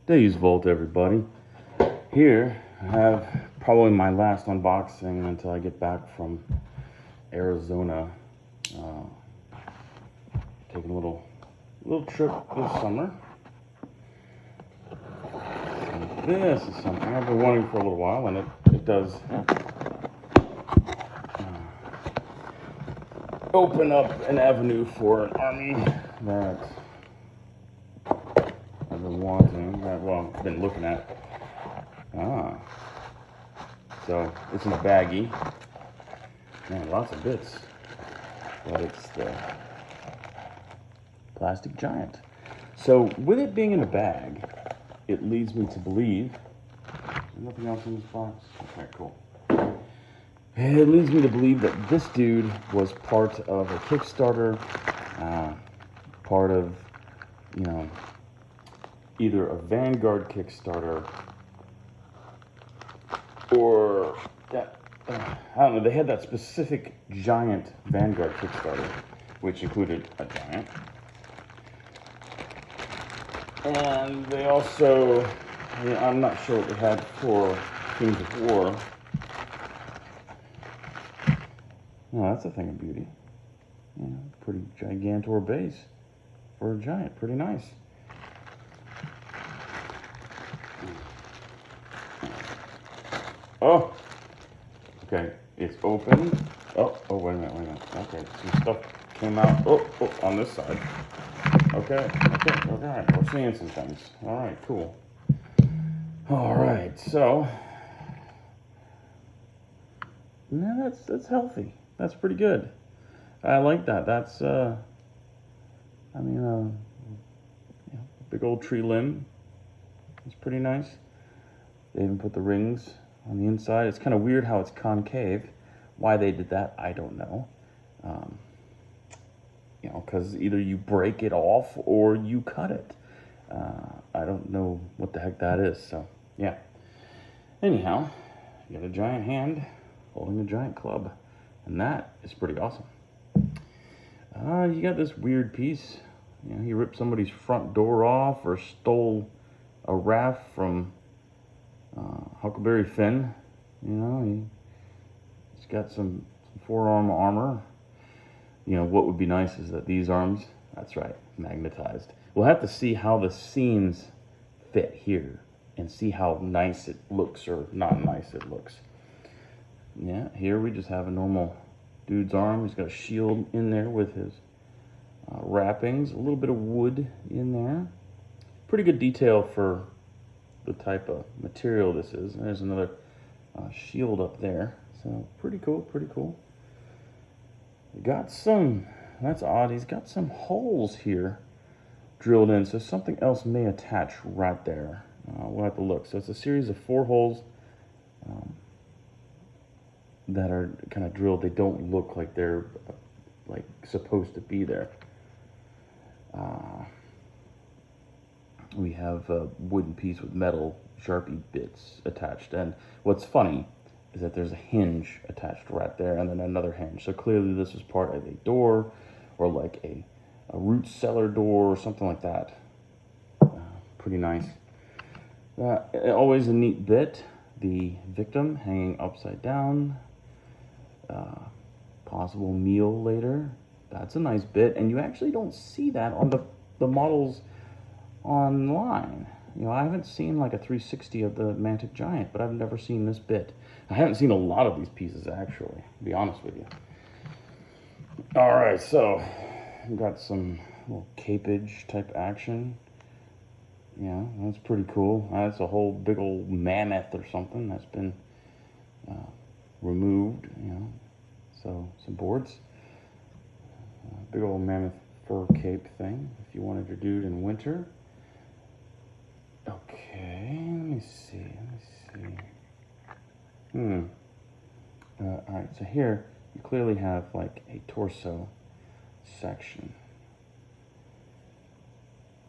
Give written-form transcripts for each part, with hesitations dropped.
Days Vault, everybody. Here I have probably my last unboxing until I get back from Arizona. Taking a little trip this summer. And this is something I've been wanting for a little while, and it does open up an avenue for an army that I've been wanting, I've been looking at. So this is baggy. Man, lots of bits. But it's the Plastic Giant. So with it being in a bag, it leads me to believe, there's nothing else in this box? Okay, cool. It leads me to believe that this dude was part of a Kickstarter, part of, either a Vanguard Kickstarter or I don't know, they had that specific giant Vanguard Kickstarter, which included a giant. And they also, I'm not sure what they had for Kings of War. No, that's a thing of beauty. Pretty gigantor base for a giant, pretty nice. Oh, okay, it's open. Oh, wait a minute. Okay, some stuff came out. Oh, on this side. Okay, all right, we're seeing some things. All right, cool. All right, so, yeah, that's healthy. That's pretty good. I like that. That's, big old tree limb. It's pretty nice. They even put the rings on the inside. It's kind of weird how it's concave. Why they did that, I don't know. Because either you break it off or you cut it. I don't know what the heck that is, so yeah. Anyhow, you got a giant hand holding a giant club, and that is pretty awesome. You got this weird piece. He ripped somebody's front door off or stole a raft from Huckleberry Finn. He's got some forearm armor. What would be nice is that these arms, that's right, magnetized. We'll have to see how the seams fit here and see how nice it looks or not nice it looks. Yeah, here we just have a normal dude's arm. He's got a shield in there with his wrappings, a little bit of wood in there. Pretty good detail for the type of material this is. There's another shield up there. So pretty cool. Got some, that's odd, he's got some holes here drilled in, so something else may attach right there. We'll have to look. So it's a series of 4 holes that are kind of drilled. They don't look like they're like supposed to be there. We have a wooden piece with metal Sharpie bits attached, and what's funny is that there's a hinge attached right there and then another hinge. So clearly this was part of a door or like a root cellar door or something like that. Pretty nice. Always a neat bit. The victim hanging upside down. Possible meal later. That's a nice bit. And you actually don't see that on the models online. I haven't seen like a 360 of the Mantic Giant, but I've never seen this bit. I haven't seen a lot of these pieces, actually, to be honest with you. All right, so we've got some little capage type action. Yeah, that's pretty cool. That's a whole big old mammoth or something that's been removed, So some boards. Big old mammoth fur cape thing if you wanted your dude in winter. Okay, let me see. Alright, so here you clearly have like a torso section.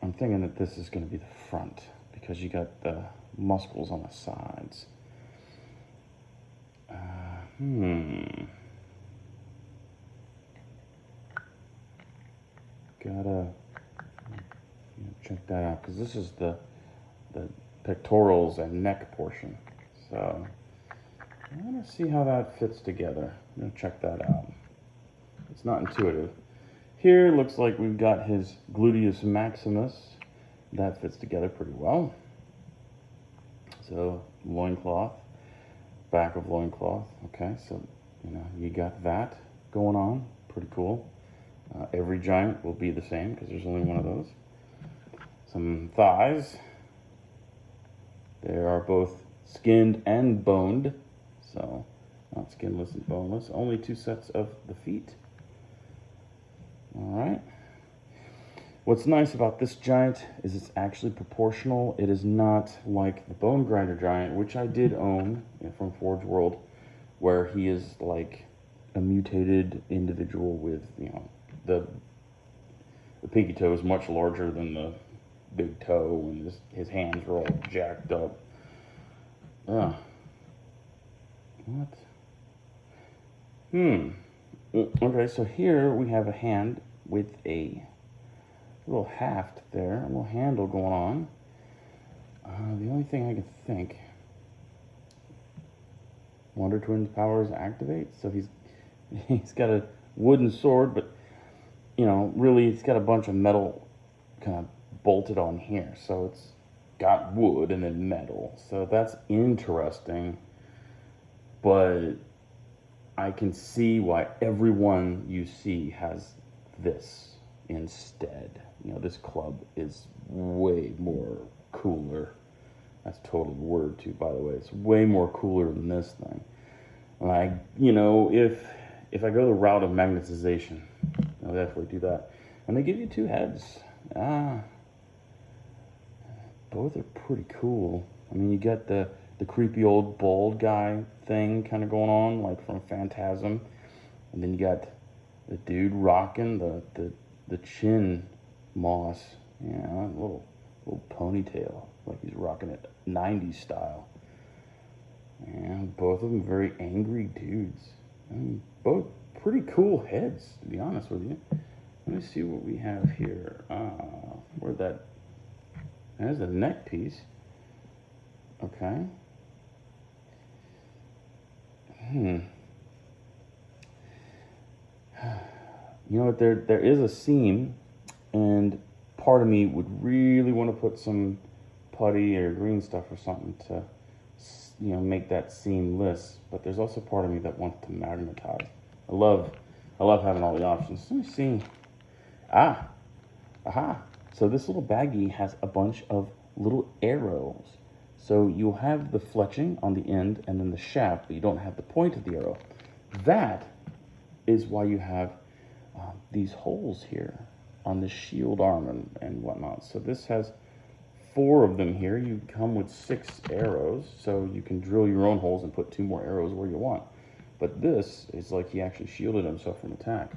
I'm thinking that this is going to be the front because you got the muscles on the sides. Gotta check that out because this is the the pectorals and neck portion. So I want to see how that fits together. I'm going to check that out. It's not intuitive. Here looks like we've got his gluteus maximus. That fits together pretty well. So loincloth, back of loincloth. Okay, so you got that going on. Pretty cool. Every giant will be the same because there's only one of those. Some thighs. They are both skinned and boned. So not skinless and boneless. Only 2 sets of the feet. All right. What's nice about this giant is it's actually proportional. It is not like the Bone Grinder giant, which I did own from Forge World, where he is like a mutated individual with, the pinky toe is much larger than the big toe, and his hands are all jacked up. Ugh. What? Okay, so here we have a hand with a little haft there, a little handle going on. The only thing I can think, Wonder Twins powers activate. So he's got a wooden sword, but really it's got a bunch of metal kind of bolted on here. So it's got wood and then metal. So that's interesting, but I can see why everyone you see has this instead. This club is way more cooler. That's totally the word too, by the way. It's way more cooler than this thing. Like, if I go the route of magnetization, I'll definitely do that. And they give you 2 heads. Both are pretty cool. I mean, you got the creepy old bald guy thing kind of going on, like from Phantasm. And then you got the dude rocking the chin moss. Little ponytail, like he's rocking it 90s style. And both of them very angry dudes. I mean, both pretty cool heads, to be honest with you. Let me see what we have here. There's the neck piece. Okay. There is a seam, and part of me would really want to put some putty or green stuff or something to, make that seamless. But there's also part of me that wants to magnetize. I love having all the options. Let me see. Aha. So this little baggie has a bunch of little arrows. So you'll have the fletching on the end and then the shaft, but you don't have the point of the arrow. That is why you have these holes here on the shield arm and whatnot. So this has 4 of them here. You come with 6 arrows, so you can drill your own holes and put 2 more arrows where you want. But this is like he actually shielded himself from attack.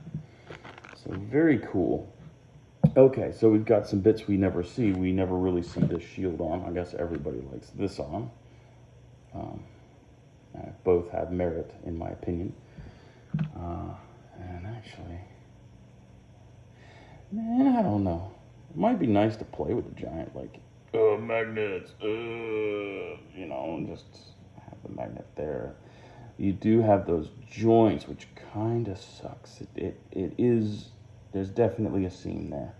So very cool. Okay, so we've got some bits we never see. We never really see this shield arm. I guess everybody likes this arm. Both have merit, in my opinion. And actually, man, I don't know. It might be nice to play with the giant, like, magnets, and just have the magnet there. You do have those joints, which kind of sucks. It is, there's definitely a seam there.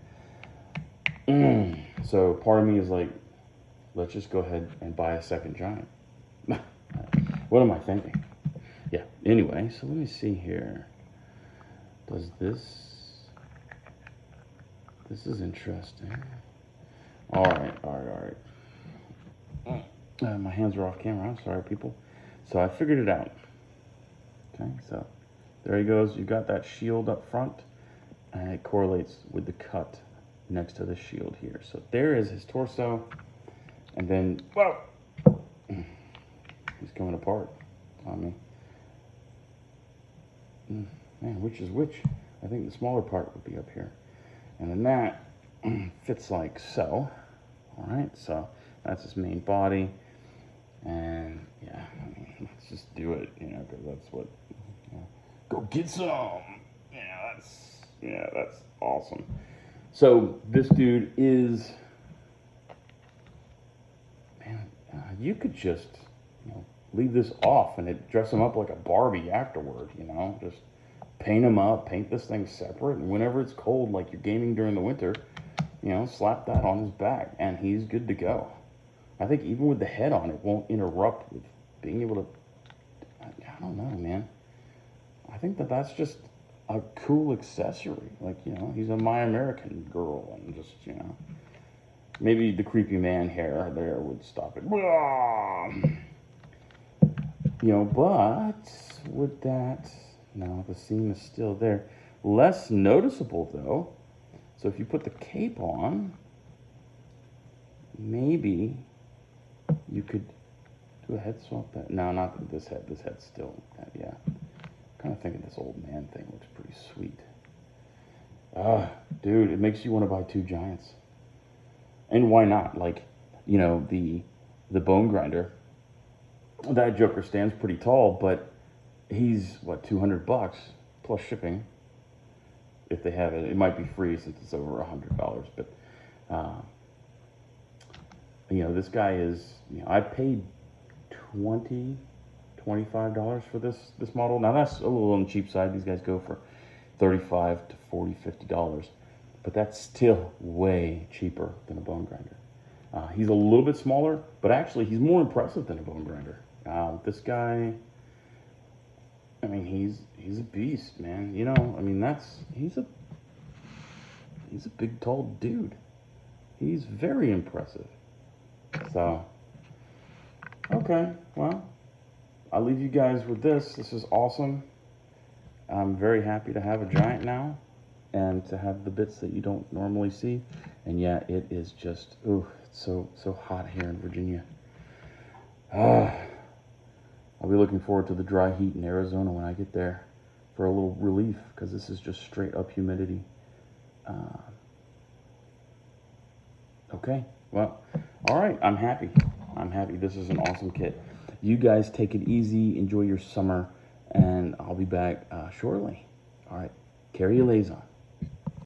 So part of me is like, let's just go ahead and buy a second giant. What am I thinking? Yeah, anyway, so let me see here. Does this is interesting. All right. My hands are off camera. I'm sorry, people. So I figured it out. Okay, so there he goes. You got that shield up front, and it correlates with the cut next to the shield here. So there is his torso, and then, whoa, he's coming apart on me. Man, which is which? I think the smaller part would be up here. And then that fits like so. All right, so that's his main body. And yeah, let's just do it, because that's what, go get some. That's awesome. So this dude is you could just, leave this off and dress him up like a Barbie afterward, just paint him up, paint this thing separate, and whenever it's cold, like you're gaming during the winter, slap that on his back, and he's good to go. I think even with the head on, it won't interrupt with being able to, I don't know, man. I think that's just a cool accessory. Like, he's a My American Girl, and just, maybe the creepy man hair there would stop it. But with that, no, the seam is still there. Less noticeable, though. So if you put the cape on, maybe you could do a head swap. No, not this head. This head's still, yeah. Kind of thinking this old man thing looks pretty sweet. Dude, it makes you want to buy 2 Giants. And why not? Like, the Bone Grinder, that Joker stands pretty tall, but he's, what, $200 plus shipping. If they have it, it might be free since it's over $100. But, this guy is, I paid $25 for this model. Now that's a little on the cheap side. These guys go for $35 to $40, $50, but that's still way cheaper than a Bone Grinder. He's a little bit smaller, but actually he's more impressive than a Bone Grinder. This guy, I mean, he's a beast, man. He's a big, tall dude. He's very impressive. So, okay, well, I'll leave you guys with this. This is awesome. I'm very happy to have a Giant now and to have the bits that you don't normally see. And yeah, it is just, ooh, it's so hot here in Virginia. I'll be looking forward to the dry heat in Arizona when I get there for a little relief, because this is just straight up humidity. Okay, well, all right, I'm happy. This is an awesome kit. You guys take it easy, enjoy your summer, and I'll be back shortly. All right, carry your lays on.